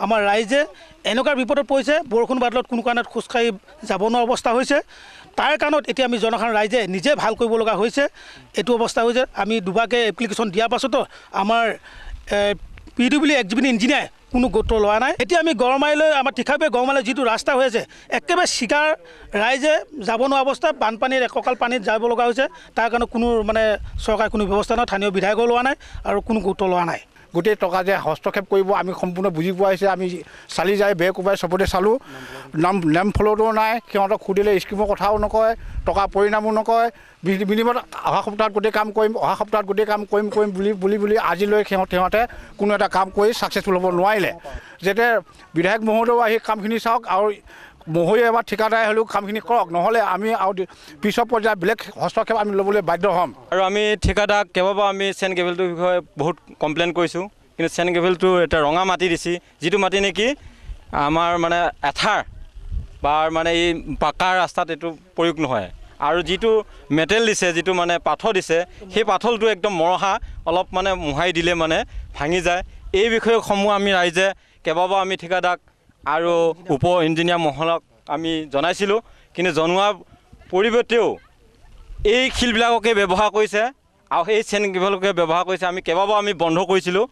আমাৰ ৰাইজে এনেকুৱা বিপদত পৰিছে বৰষুণ বাদলত কোনো কাৰণত খোজকাঢ়ি যাব নোৱাৰা অৱস্থা হৈছে তাৰ কাৰণত এতিয়া আমি জনসাধাৰণ ৰাইজে নিজে ভাল কৰিব লগা হৈছে এইটো অৱস্থা হৈছে আমি দুবাৰকৈ এপ্লিকেশ্যন দিয়াৰ পাছতো আমাৰ PWD এক্সিকিউটিভ ইঞ্জিনিয়াৰ কোনো গুৰুত্ব লোৱা নাই এতিয়া আমি গড়মাৰীলৈ আমাৰ তীখাপে গড়মাৰীলৈ যিটো ৰাস্তা হৈ আছে একেবাৰে চিকাৰ ৰাইজে যাব নোৱাৰা অৱস্থা বানপানীৰ এককাল পানীত যাব লগা হৈছে তাৰ কাৰণে কোনো মানে চৰকাৰে কোনো ব্যৱস্থা নাই স্থানীয় বিধায়কো লোৱা নাই আৰু কোনো গুৰুত্ব লোৱা নাই গোটেই টকা যে হস্তক্ষেপ কৰিব আমি সম্পূৰ্ণ বুজি পোৱা হৈছে আমি চালি যাই বেৰ কোবাই চবতে চালোঁ নাম ফলতো নাই সিহঁতক সুধিলে স্কিমৰ কথাও নকয় টকা পৰিণামো নকয় বিনিময়ত অহা সপ্তাহত গোটেই কাম কৰিম অহা সপ্তাহত গোটেই কাম কৰিম বুলি আজিলৈ সিহঁতে কোনো এটা কাম কৰি ছাকচেছফুল হ'ব নোৱাৰিলে যেতিয়া বিধায়ক মহোদয়েও আহি কামখিনি চাওক আৰু মহোদয়ে এবাৰ ঠিকাদাৰ হ'লেও কামখিনি কৰক নহ'লে আমি আৰু পিছৰ পৰ্যায়ত বেলেগ হস্তক্ষেপ আমি ল'বলৈ বাধ্য হ'ম আৰু আমি ঠিকাদাৰক কেইবাবাৰ আমি চেইন কেবলটোৰ বিষয়ে বহুত কমপ্লেইন কৰিছোঁ কিন্তু চেইন কেবলটো এটা ৰঙা মাটি দিছে যিটো মাটি নেকি আমাৰ মানে এঠাৰ বা মানে এই পাকাৰ ৰাস্তাত এইটো প্ৰয়োগ নহয় আৰু যিটো মেটেল দিছে যিটো মানে পাথৰ দিছে সেই পাথৰটো একদম মৰহা অলপ মানে মুহাই দিলে মানে ভাঙি যায় এই বিষয়সমূহ আমি ৰাইজে কেইবাবাৰ আমি ঠিকাদাৰক আৰু উপ ইঞ্জিনিয়াৰ মহলক আমি জনাইছিলোঁ কিন্তু জনোৱাৰ পৰিৱৰ্তেও এই শিলবিলাককে ব্যৱহাৰ কৰিছে আৰু সেই চেইন কেবলকে ব্যৱহাৰ কৰিছে আমি কেইবাবাৰ আমি বন্ধ কৰিছিলোঁ